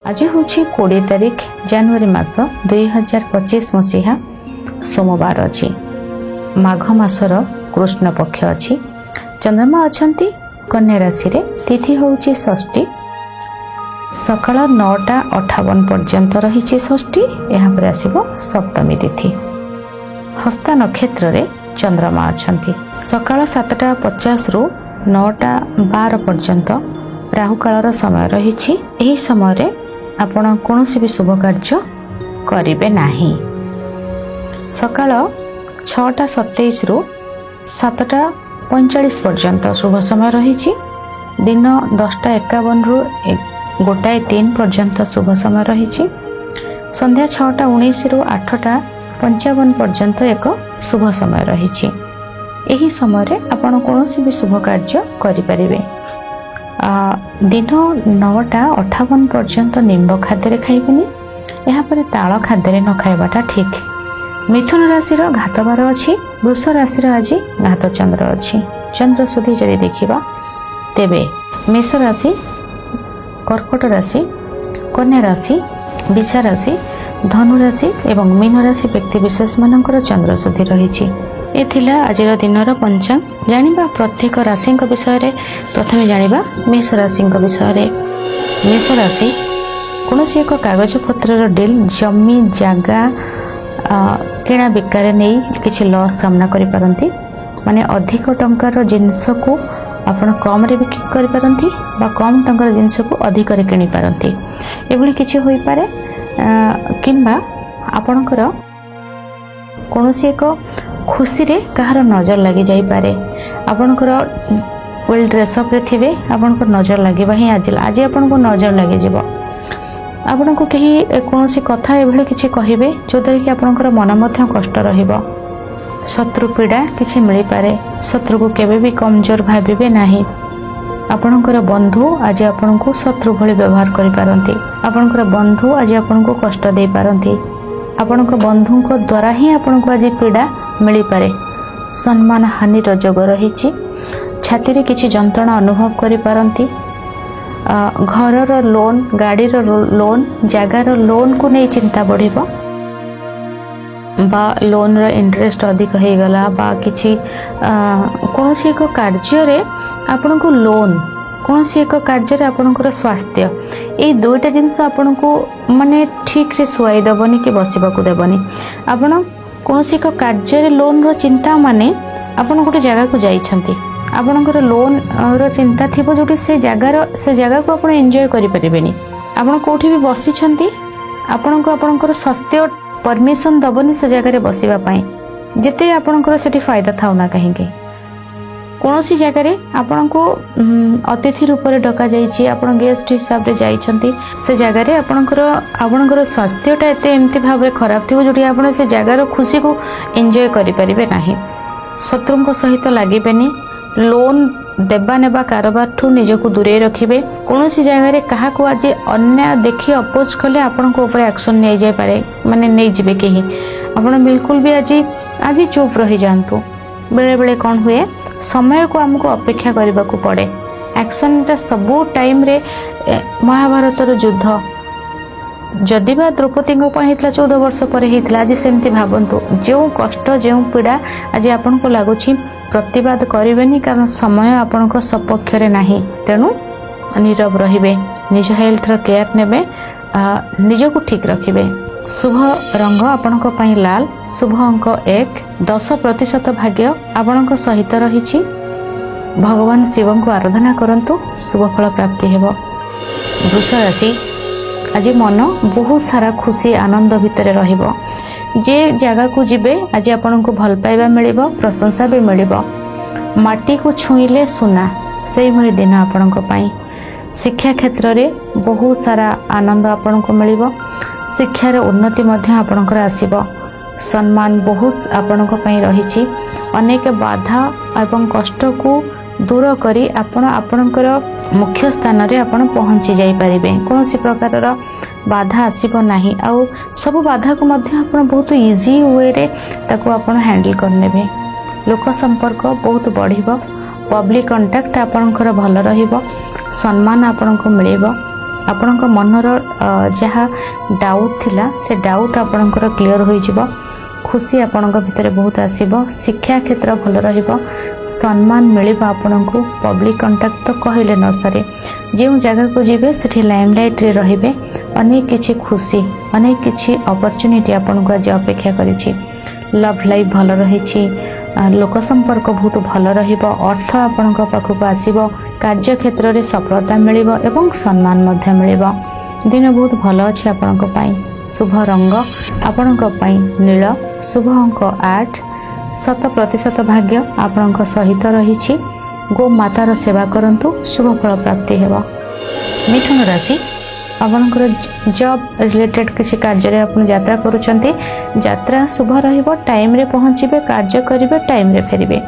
आज हूँ 20 तारिख जनवरी मास 2025 मसीहा सोमवार अच्छी माघ मासर कृष्ण पक्ष अच्छी चंद्रमा अच्छा कन्या राशि रे तिथि हूँ षष्ठी सकाल 9:58 पर्यंत रही षष्ठी यहाँ पर आसब सप्तमी तिथि हस्ता नक्षत्र रे चंद्रमा अच्छा सकाल 7:50 रु 9:12 पर्यंत राहुकाल समय रही यही समय आपण कौन भी शुभ कार्य करेंगे नहीं। सकाल 6:27 रु 7:45 पर्यंत शुभ समय रही दिन 10:51 रु 1:03 पर्यंत शुभ समय रही संध्या 6:19 रु 8:55 पर्यंत एक शुभ समय रही यही समय आपण कौन भी शुभ कार्य करें। दिन 9:58 पर्यंत निम्ब खाद्य खाइबेनी यहाँ पर ताल खाद्य न खाइबाटा ठीक। मिथुन राशि घात बार अच्छी वृष राशि आज घात चंद्र अच्छी चंद्र सुधी जदि देखा तेबे मेष राशि कर्कट राशि कन्या राशि बिछा राशि धनु राशि एवं मीन राशि व्यक्ति विशेष मानकर चंद्र सुधी रही ए थिला आजिर दिनर पंचांग जानिबा प्रत्येक राशि विषय प्रथमे जानिबा मेष राशि विषय। मेष राशि कौन एक कागज पत्र डील जमी जगह किणा बिकार नहीं किसी लॉस सामना करि पारंती माने अधिक टंकार जिनस को आपण कम रे बिक्री करि पारंती बा कम टंकार जिनस को अधिक रे किनि पारंती एभली किछि होई पारे किंबा आपणकर कौन एक खुशी रे कहार नजर लगी जाई पारे आपणकर वेल ड्रेसअप रे थिबे आपणकर नजर लागिबा ही आज आपनको नजर लगी जिवो आपनको कहीं कौन कथा एभली किछि कहिबे जोदर कि आपणकर मन मध्य कष्ट रहिबो शत्रु पीड़ा किछि मिली पारे शत्रु को केबे भी कमजोर भाबिबे नाही आपणकर बंधु आज आपनको शत्रु भली व्यवहार करि पारंती आपणकर बंधु आज आपनको कष्ट दे पारंती आपणक बंधु द्वारा ही आपनको आज पीड़ा मिली पारे सम्मान हानि जोग रही छाती रे किछि जंत्रणा अनुभव करि पारंती घरर लोन गाड़ीर लोन जगार लोन को नहीं चिंता बढ़िबो बा लोन रो इंटरेस्ट अधिक हो गला बा किछि कोनोसी एक कार्य रे आपनको लोन कोनोसी एक कार्य रे आपनकर स्वास्थ्य ए दुईटा जिंस आपनको माने ठीक रे सुआई दबनी कि बसिबा को देबनी आपण कोनोसी एक कार्य रे लोन रो चिंता माने आपण गोटे जगह को जाइछंती आपणकर लोन रो चिंता थिबो जोटी से जगह को आपण एन्जॉय करि परिबेनी आपण कोठी भी बसी छंती आपण को आपणकर स्वास्थ्य परमिशन दबनी से जगह रे बसिबा पई जेते आपणकर सेठी फायदा थाउ ना कहेंगे कौनसी जगह रे आपण को अतिथि रूप में डका जाइछि आपण गेस्ट हिसाब रे जाइछंती से जगह रे आपणकर स्वास्थ्यटा एते एमती भाव रे खराब थिबो जोटी आपण से जगह खुशी को एन्जॉय करि परिबे नाही शत्रुंक सहित लागिबेनी लोन देबा नेबा कारोबार ठू निजको दूरे रखिबे कौनसी जगह रे काहा को आज अन्य देखि अपोज कले आपण को ऊपर एक्शन नै जाय पारे माने नै जिबे केही आपण बिल्कुल भी आज चुप रही जानतु बेले बेले कौन हुए समय को हमको अपेक्षा करने को पड़े एक्शन टा सबू टाइम रे महाभारतर युद्ध जदि बा द्रौपदी 14 वर्ष पर होता आज सेमती भावंतु जो कष्ट जो पीड़ा आज आपन को लगुच प्रतिवाद करें कारण समय आपण को सपक्ष नहीं तेणु नीरव रहिबे निज हेल्थ रो केयर नेबे निजको ठीक रखिबे। शुभ रंग आपणक पई लाल शुभ अंक 1 10% भाग्य आपणक सहित रही भगवान शिव को आराधना करंतु शुभ फल प्राप्ति हेबो। वृष राशि आज मन बहुत सारा खुशी आनंद भितर रहिबो जे जगह को जिबे आज आपणक भल पाइबा मिलिबो प्रशंसा भी मिलिबो माटी को छुईले सुना सेही भली दिन आपणक पई शिक्षा क्षेत्र रे बहुत सारा आनंद आपणक मिलिबो शिक्षार उन्नति मध्य आपणकर आसीबो सम्मान बहुत आपणक पई रहिछि अनेक बाधा एवं कष्ट को दूर करी आपण आपणकर मुख्य स्थान रे आपण पहुंची जाई परिबे कोनोसी प्रकार रो बाधा आसीबो नाही आ सब बाधा को मध्य आपण बहुत इजी वे रे ताको आपण हैंडल करनेबे लोक संपर्क बहुत बढ़िबो पब्लिक कांटेक्ट आपणकर भल रहिबो सम्मान आपणको मिलिबो ଆପଣଙ୍କ ମନର ଯାହା ଡାଉଟ୍ ଥିଲା ସେ ଡାଉଟ୍ ଆପଣଙ୍କର କ୍ଲିୟର ହୋଇଯିବ। खुशी आपणक भितर बहुत आसीबो। शिक्षा क्षेत्र भल रहिबो। सम्मान मिलिबो आपणको। पब्लिक कांटेक्ट तो कहले न सरे। जो जगह को जीवे सेठी लाइमलाइट रे रहिबे। अनेक किछि खुशी अनेक किछि अपॉर्चुनिटी आपणको आज अपेक्षा करिछि। लव लाइफ भल रहिछि। लोक संपर्क बहुत भल रहिबो। अर्थ आपणको पाखको आसीबो। कार्य क्षेत्र रे सफलता मिलिबो एवं सम्मान मध्य मिलिबो। दिन बहुत भल अछि आपणको पाई। शुभ रंग आपणक पाई नील। शुभ अंक 8। 100% भाग्य आपणक सहित रहिछि। गो मातार सेवा करंतु शुभ फल प्राप्ति हेबो। मिथुन राशि आपणकर जॉब रिलेटेड किसी कार्य रे आपण यात्रा करूछंती। यात्रा शुभ रहिबो। टाइम रे पहुंचीबे। कार्य करिवे टाइम रे फेरिबे।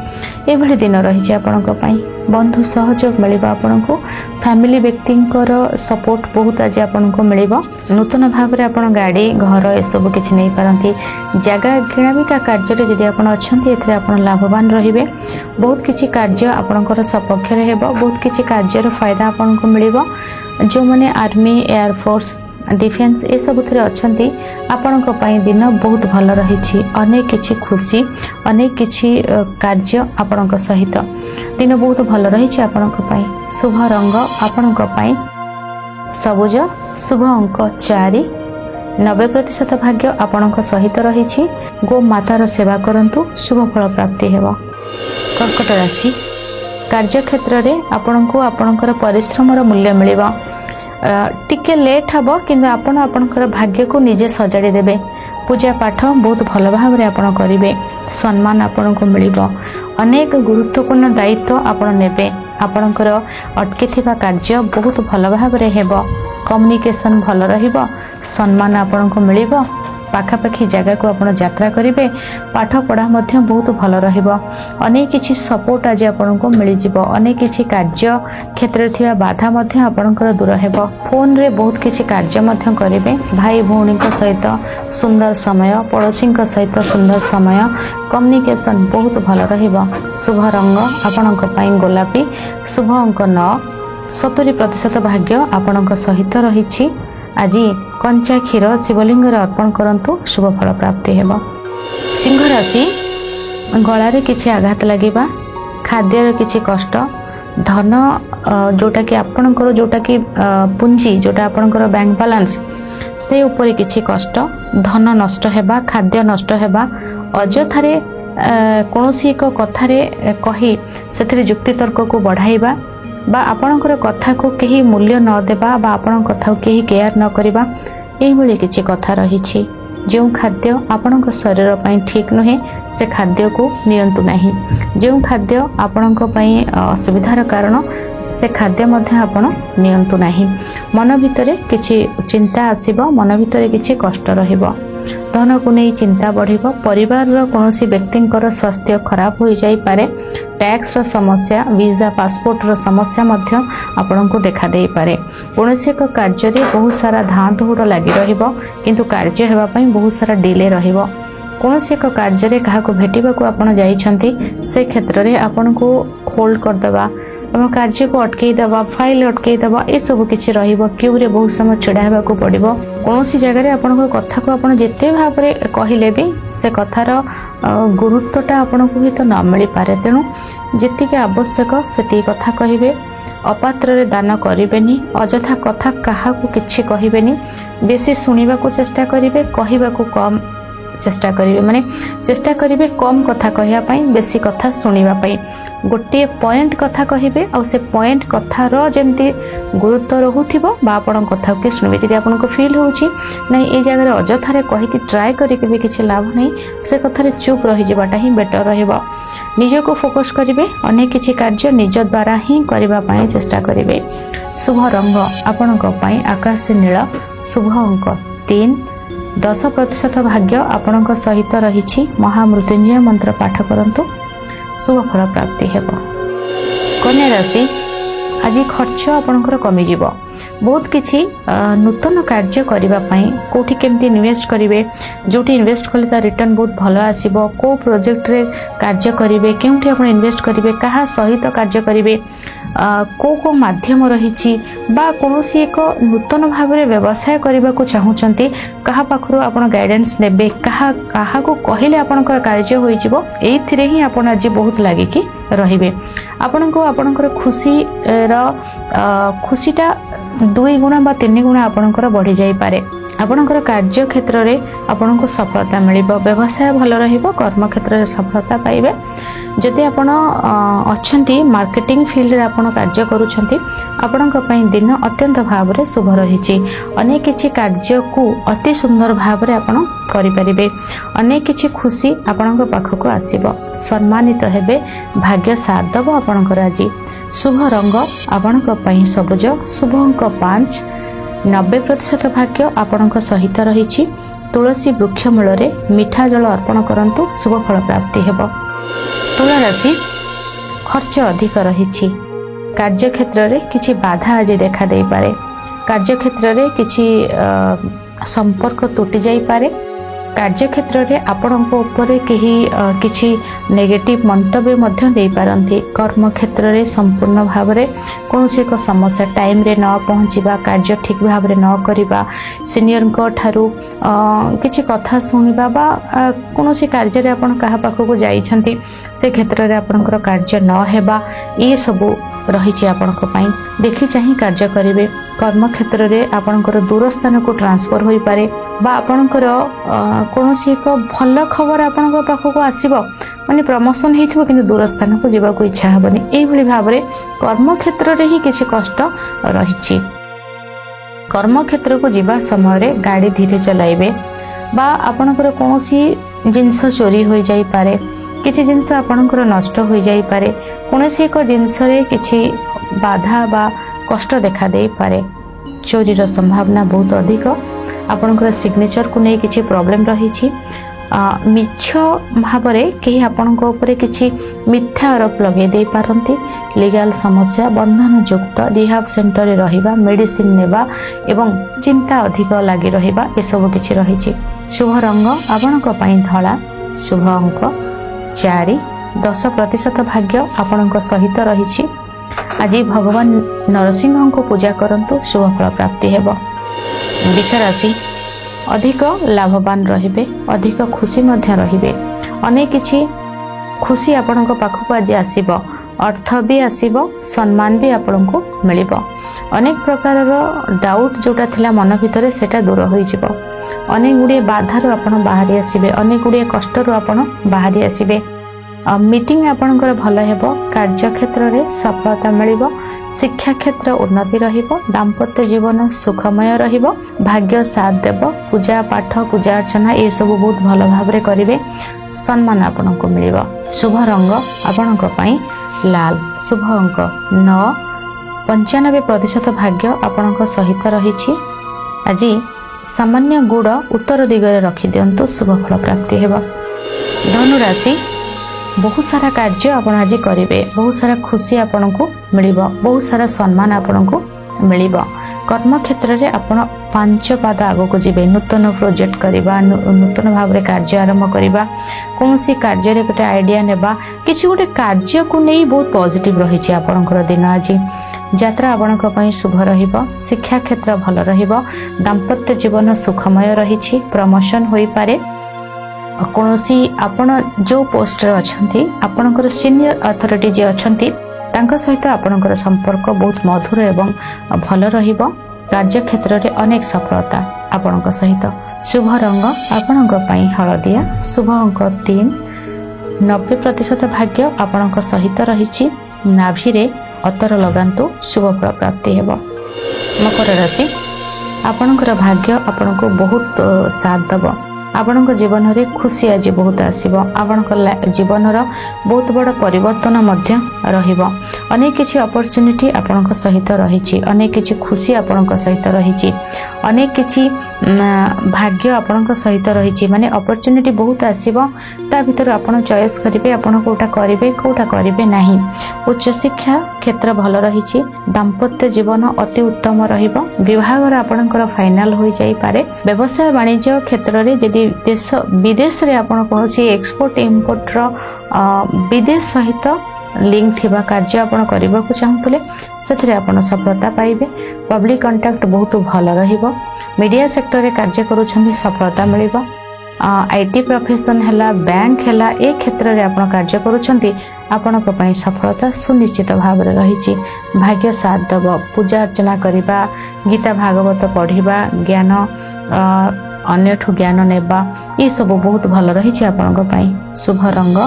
ए भली दिन रहिछि आपणक पाई। बंधु सहयोग मिलिबा आपणको। फैमिली व्यक्तिंकर सपोर्ट बहुत आज आपणको मिलिबो। नूतन भाव रे आपण गाड़ी घर ए सब किछि नै पारंती। जगह किणाबिका कार्य रे जदि आपण अछंती एथरे आपण लाभवान रहिबे। बहुत किछि कार्य आपणकर सपक्ष रे हेबो। बहुत किछि कार्य रो फायदा आपणको मिलिबो। जो माने आर्मी एयरफोर्स डिफेन्स ए सब थरे अछंती आपणक पाई दिन बहुत भल रहिछि। अनेक किछि खुशी अनेक किछि कार्य आपणक सहित दिन बहुत भल रहिछि आपणक पाई। शुभ रंग आपणक पाई सबुज। शुभ अंक 4। 90% भाग्य आपणक सहित रहिछि। गो मातार सेवा करंतु शुभ फल प्राप्ति हेबो। कर्कट राशि कार्य क्षेत्र रे आपणको आपणकर परिश्रम रो मूल्य मिलिबो। टिके लेट हबो किंतु आपण आपणकर भाग्य को निजे सजाड़ी देबे। पूजा पाठ बहुत भल भाव रे आपण करिवे। सम्मान आपणको मिलिबो। अनेक गुरुत्वपूर्ण दायित्व आपण नेबे। आपणकर अटकीथिबा कार्य बहुत भल भाव रे हेबो। कम्युनिकेशन भल रहिबो। सम्मान आपणको मिलिबो। पाखापाखी जगह को आपण यात्रा करिवे। पाठ पढ़ा मध्य बहुत भल रहिबो। अनेक किछि सपोर्ट आज आपणको मिलि जिवो। अनेक किछि कार्य क्षेत्र थिबा बाधा मध्य आपणकर दूर हेबो। फोन रे बहुत किछि कार्य मध्य करिवे। भाई भौणी को सहित सुंदर समय पड़ोसी को सहित सुंदर समय कम्युनिकेशन बहुत भल रहिबो। शुभ रंग आपणक पई गोलापी। शुभ अंक 9। 70% भाग्य आपणक सहित रहिछि। आज कंचा क्षीर शिवलिंग अर्पण करंतु शुभ फल प्राप्ति हेबो। सिंह राशि गलारे किछि आघात लागिबा। खाद्यर किछि कष्ट। धन जोटा कि आपणकर जोटा कि पुंजी जोटा आपणकर बैंक बैलेंस से ऊपर किछि कष्ट। धन नष्ट हेबा। खाद्य नष्ट हेबा। अजथारे कोनोसी एक कथारे कही सेथिरे युक्ति तर्क को बढ़ाइबा बा आपणकर कथा को केही मूल्य न देबा बा आपण कथा को केही केयर न करिबा एही भली किछि कथा रहिछि। जो खाद्य आपणक शरीर पई ठीक नहे से खाद्य को नियंतु नाही। जो खाद्य आपणक पई असुविधार कारण से खाद्य मध्य आपण नियंतु नाही। मन भितरे किछि चिंता आसीबो। मन भितरे किछि कष्ट रहिबो। धन को नहीं चिंता बढ़िबो। परिवार रो कोनोसी व्यक्तिंकर स्वास्थ्य खराब हो जाई पारे। टैक्स रो समस्या वीजा पासपोर्ट रो समस्या मध्य आपन को देखा देई पारे। कोनोसी एक कार्य रे बहुत सारा धां धूड़ लागि रहिबो किंतु कार्य हेबा पई बहुत सारा डिले रहिबो। कोनोसी एक कार्य रे काहा को भेटिबा को आपन जाई छंती से क्षेत्र रे आपन को होल्ड कर देबा एवं कार्य को अटकई दबा फाइल अटकई दबा ए सब किछि रहिबो। क्यू रे बहुत समय छडा हेबा को पड़िबो। कोनोसी जगह रे आपन को कथा को आपन जेते भाव रे कहिले भी से कथार गुरुत्वटा आपन को ही तो न मिली पारे। तेनु जेति के आवश्यक सेति कथा कहिबे। अपात्र रे दान करिबेनी। अजथा कथा काहा को किछि कहिबेनी। बेसी सुनिबा को चेष्टा करिवे। कहिबा को कम चेष्टा करिवे। माने चेष्टा करिवे कम कथा कहिया पई बेसी कथा सुनिबा पई। गोटे पॉइंट कथा कहिबे और से पॉइंट कथार जेमती गुरुत्व रहुथिबो बा आपण कथा के सुनिबे। जदि आपण को फील होउची नै ए जगह रे अजथारे कहि कि ट्राई करि के भी किछि लाभ नै से कथा रे चुप रहि जेबाटा ही बेटर रहइबो। निज को फोकस करिवे। अनेक किछि कार्य निज द्वारा ही करिबा पई चेष्टा करिवे। शुभ रंग आपण को पई आकाश नील। शुभ अंक 3। 10% भाग्य आपणक सहित रहिछि। महामृत्युंजय मंत्र पाठ करंतु शुभ फल प्राप्ति हेबो। कन्या राशि आज खर्च आपणकर कमी जिवो। बहुत किसी नूतन कार्य करने कौटी केमती इन्वेस्ट करेंगे जो इन्वेस्ट कले तार रिटर्न बहुत भल आसो कौ प्रोजेक्ट रे कार्य करेंगे क्योंकि आप इन्वेस्ट करेंगे क्या सहित कार्य करेंगे को को माध्यम रही कौन एक नूतन भाव में व्यवसाय करने को चाहूँगी क्या पाखु आप गाइडेंस ने क्या कहले आपण कार्य होई आपण आज बहुत लगिकी रे आपण को आपणकर खुशीटा 2 गुणा बा 3 गुणा आपणकर बढ़ी जाई पारे आपणकर कार्य क्षेत्र में आपन को सफलता मिलिबो व्यवसाय भल रहिबो कर्म क्षेत्र में सफलता पाइबे जदि आपण अछंती मार्केटिंग फील्ड रे आपण कार्य करूछंती आपणक पई दिन अत्यंत भाव रे शुभ रहिछि अनेक किछि कार्य को अति सुंदर भाव रे आपण करि परिबे अनेक किछि खुशी आपणक पाखक आसीबो सम्मानित हेबे भाग्य साथ दबो आपणकर आज शुभ रंग आपणक पई सबुज शुभ अंक 5 90% भाग्य आपणक सहित रहिछि तुलसी वृक्ष मूल मीठा जल अर्पण करंतु शुभ फल प्राप्ति हेबो तुला राशि खर्च अधिक रहिछि कार्य क्षेत्र रे किछि बाधा आज देखा दे पारे कार्य क्षेत्र रे किछि संपर्क टूटी जाई पारे कार्य क्षेत्र रे आपणक ऊपर केही किछि नेगेटिव मंतव्य मध्य दे पारंती कर्म क्षेत्र रे संपूर्ण भाव रे कोनोसी एक समस्या टाइम रे न पहुँचीबा कार्य ठीक भाव रे न करिबा सीनियर को ठारू किछि कथा सुनिबा बा कोनोसी कार्य रे आपण कहा पाखको जाइछंती से क्षेत्र रे आपणकर कार्य न हेबा ये सब रही आपणक पई देखि चाहि कार्य करिवे कर्म क्षेत्र रे आपणकर दूर स्थान को ट्रांसफर होई पारे बा आपणकर कोनोसी एक भल खबर आपणक पाखको आसीबो माने प्रमोशन हेथिबो किंतु दूर स्थान को जीवा को इच्छा हबनी एई भली भाव रे कर्म क्षेत्र रे ही किछि कष्ट रहिछि कर्म क्षेत्र को जीवा समय रे गाड़ी धीरे चलाइबे बा आपणकर कोनोसी जिंस चोरी होई जाई पारे किछि जिंस आपणकर नष्ट होई जाई पारे कोनोसी एक जिंस रे किछि बाधा बा कष्ट देखा दे पारे चोरी रो संभावना बहुत अधिक आपणकर सिग्नेचर को नै किछि प्रॉब्लम रहिछि मिछ भाव में कहीं आपण किसी मिथ्या आरोप लगे दे पारती लीगल समस्या बंधन युक्त रिहाब सेंटर रे रहिबा मेडिसिन नेबा एवं चिंता अधिक लगी रहिबा ए सब किछि रहिछि शुभ रंग आपणक पई धला शुभ अंक 4 10% भाग्य आपणक सहित रहिछि आज भगवान नरसिंह को पूजा करंतु शुभ फल प्राप्ति हेबो वृष राशि अधिक लाभवान रहिबे अधिक खुशी मध्य रहिबे अनेक किछि खुशी आपणक पाखक आज आसीबो अर्थ भी आसीबो सम्मान भी आपणको मिलिबो अनेक प्रकार डाउट जोटा थिला मन भितरे सेटा दूर होई जिवो अनेक गुडे बाधार आपण बाहरी आसीबे अनेक गुडे कष्टरु आपण बाहरी आसीबे मीटिंग आपणकर भल हेबो कार्य क्षेत्र रे सफलता मिलिबो शिक्षा क्षेत्र उन्नति रहिबो दाम्पत्य जीवन सुखमय रहिबो भाग्य साथ देबो पूजा पाठ पूजा अर्चना ये सब बहुत भल भाव रे करिवे सम्मान आपणको मिलिबो शुभ रंग आपणको पई लाल शुभ अंक 9 95% भाग्य आपणको सहित रहिछि आज सामान्य गुड़ उत्तर दिगरे रखि दियंतु शुभ फल प्राप्ति हेबो धनु राशि बहुत सारा कार्य आपण आज करेंगे बहुत सारा खुशी आपण को मिलिबो बहुत सारा सम्मान आपण को मिलिबो कर्म क्षेत्र रे आपण 5 पाद आगो को जिबे नूतन प्रोजेक्ट करिबा नूतन भाव रे कार्य आरंभ करिबा कोनसी कार्य रे गोटे आइडिया नेबा किछि गोटे कार्य को नै बहुत पॉजिटिव रहिछि आपणकर दिन आज यात्रा आपणक पई शुभ रहिबो शिक्षा क्षेत्र भल रहिबो दाम्पत्य जीवन सुखमय रहिछि प्रमोशन होई पारे कोनोसी आपण जो पोस्ट रे अछंती आपणकर सीनियर अथॉरिटी जे अछंती तांका सहित आपणकर संपर्क बहुत मधुर एवं भल रहिबो कार्य क्षेत्र रे अनेक सफलता आपणक सहित शुभ रंग आपणक पई हळदिया शुभ अंक 3 90% भाग्य आपणक सहित रहिछि नाभि रे अतर लगांतु शुभ फल प्राप्ति हेबो मकर राशि आपणकर भाग्य आपणको बहुत साथ दबो आपणक जीवन में खुशी आज बहुत आसब आपणक जीवन बहुत बड़ परिवर्तन रहिबो अनेक किछि अपॉर्चुनिटी आपणक सहित रही अनेक किछि खुशी आपणक सहित रही अनेक किछि भाग्य आपणक सहित रही माने अपॉर्चुनिटी बहुत आसब ता भीतर आपण चॉइस करेंगे आपण कोटा करेंगे कोटा करेंगे नहीं उच्च शिक्षा क्षेत्र भल रही दाम्पत्य जीवन अति उत्तम रहिबो विवाहर आपणकर फाइनल हो जाई पारे व्यवसाय वाणिज्य क्षेत्र रे यदि देश विदेश रे आपण कोनोसी एक्सपोर्ट इंपोर्ट रो विदेश सहित लिंक थिबा कार्य आपण करबा को चाहतले सेथरे आपण सफलता पाइबे पब्लिक कांटेक्ट बहुत भल रहिबो मीडिया सेक्टर रे कार्य करूछन्ती सफलता मिलिबो आईटी प्रोफेशन हैला बैंक हैला ए क्षेत्र रे आपण कार्य करूछन्ती आपणक पई सफलता सुनिश्चित भाव रे रहिछि भाग्य साथ दब पूजा अर्चना करिबा गीता भागवत पढ़िबा ज्ञान अन्यठु ज्ञान नेबा ये सब बहुत भल रही आपणक पई शुभ रंग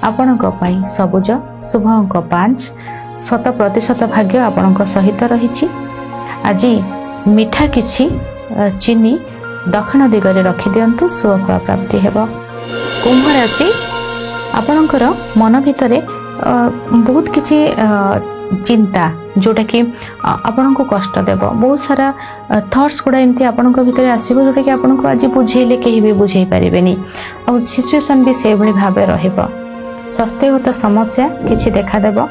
आपणक पई सबुज शुभ अंक 5 100% भाग्य आपणक सहित रही आज मिठा किछि चीनी दक्षिण दिगरे रखि दियंतु शुभ फल प्राप्ति हेबो कुंभ राशि आपणकर मन भितरे बहुत किछि चिंता जोटा कि आपण को कष्ट देव बहुत सारा थॉट्स गुड़ा एमती आपण भितर आसो जोटा कि आपन को आज बुझेले कहीं भी बुझे पारे आ सिचुएशन भी से भाव रहिबो स्वास्थ्यगत समस्या किछि देखा देव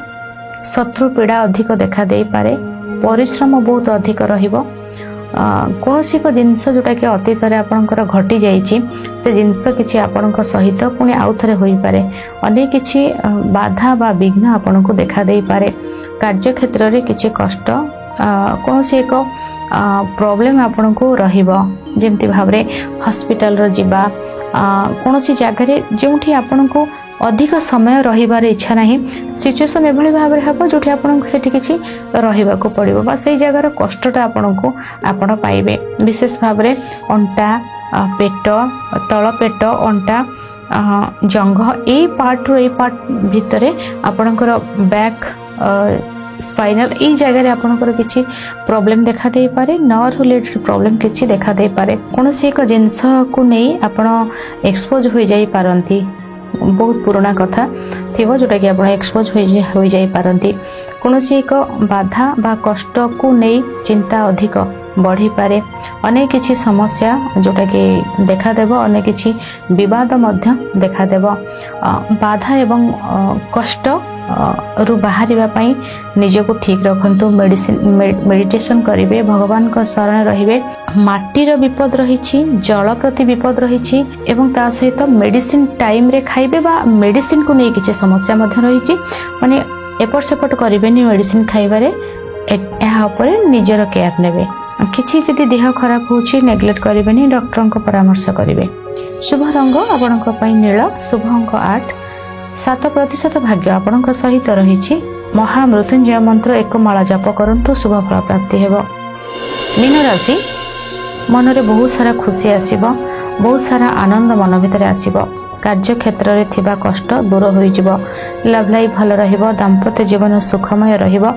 शत्रु पीड़ा अधिक देखा दे पारे परिश्रम बहुत अधिक रहिबो कौनसी को जिनस जोटा कि अतीत आपणकर घटी जाइछि से जिनस किछि आपणक सहित पुणी आउ थरे होई पारे अनेक किछि बाधा बा विघ्न आपन को देखा दे पारे कार्य क्षेत्र रे किछि कष्ट कौनसी एक प्रॉब्लम आपन को रहिबो जेमति भाबरे हॉस्पिटल रो जिबा कौनसी जगह रे जोठी आपन को अधिक समय रहिबार इच्छा नहीं सिचुएशन एभली भाव में हम जो आपठी किसी रहा पड़ो बा से जगार कष्टा आपण पाइबे विशेष भाव में अंटा पेट तल पेट अंटा जंघ ये पार्ट भितर आपणकर बैक स्पाइनल ये जगह आपणकर किसी प्रॉब्लम देखा दे पारे नर्व रिलेटेड प्रॉब्लम किसी देखा दे पारे कौनसी एक जिनस को नहीं आपण एक्सपोज हो जाई पारंती बहुत पुराना कथा थिबो जोटा कि आप एक्सपोज हो जाई पारंती कौनसी एक बाधा बा कष्ट को नहीं चिंता अधिक बढ़ी पारे अनेक किछि समस्या जोटा कि देखा देव अनेक किछि विवाद मध्य देखा देव बाधा एवं कष्ट रु बाहरिबा पई निजको ठीक रखंतु मेडिटेशन करिवे भगवान को शरण रहिबे माटीर विपद रहिछि जल प्रति विपद रहिछि एवं ता सहित मेडिसिन टाइम रे खाइबे बा मेडिसिन को नै किछि समस्या मध्य रहिछि माने एपट सेपट करिवेनी मेडिसिन खाइबारे एहा ऊपर निजर केयर नेबे किछि जदि देह खराब होछि नेग्लेक्ट करिवेनी डॉक्टर को परामर्श करिवे शुभ रंग आपनक पई नील शुभ अंक 8 7% भाग्य आपणक सहित रही महामृत्युंजय मंत्र 1 माला जप करंतु शुभ फल प्राप्ति हेबो मीन राशि मन रे बहुत सारा खुशी आसीबो बहुत सारा आनंद मन भितर आसीबो कार्य क्षेत्र रे थिबा कष्ट दूर होई जिवो लव लाइफ भल रहिबो दाम्पत्य जीवन सुखमय रहिबो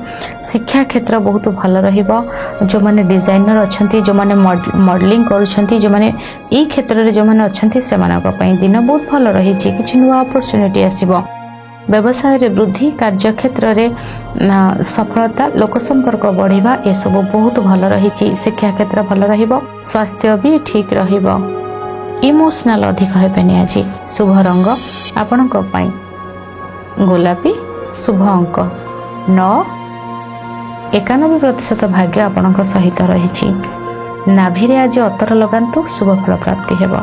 शिक्षा क्षेत्र बहुत भल रहिबो जो माने डिजाइनर अछंती जो माने मॉडलिंग करूछंती जो माने ई क्षेत्र रे जो माने अछंती से मानक पई दिन बहुत भल रही छि किछि नुवा अपॉर्चुनिटी आसीबो व्यवसाय रे वृद्धि कार्य क्षेत्र रे सफलता लोक संपर्क बढ़िबा ए सब बहुत भल रही छि शिक्षा क्षेत्र भल रहिबो स्वास्थ्य भी ठीक रहिबो इमोशनल अधिक हेबेनी आज शुभ रंग आपणक पई गोलापी शुभ अंक 9 91% भाग्य आपणक सहित रही नाभि रे आज अतर लगांतु शुभ फल प्राप्ति हेबो।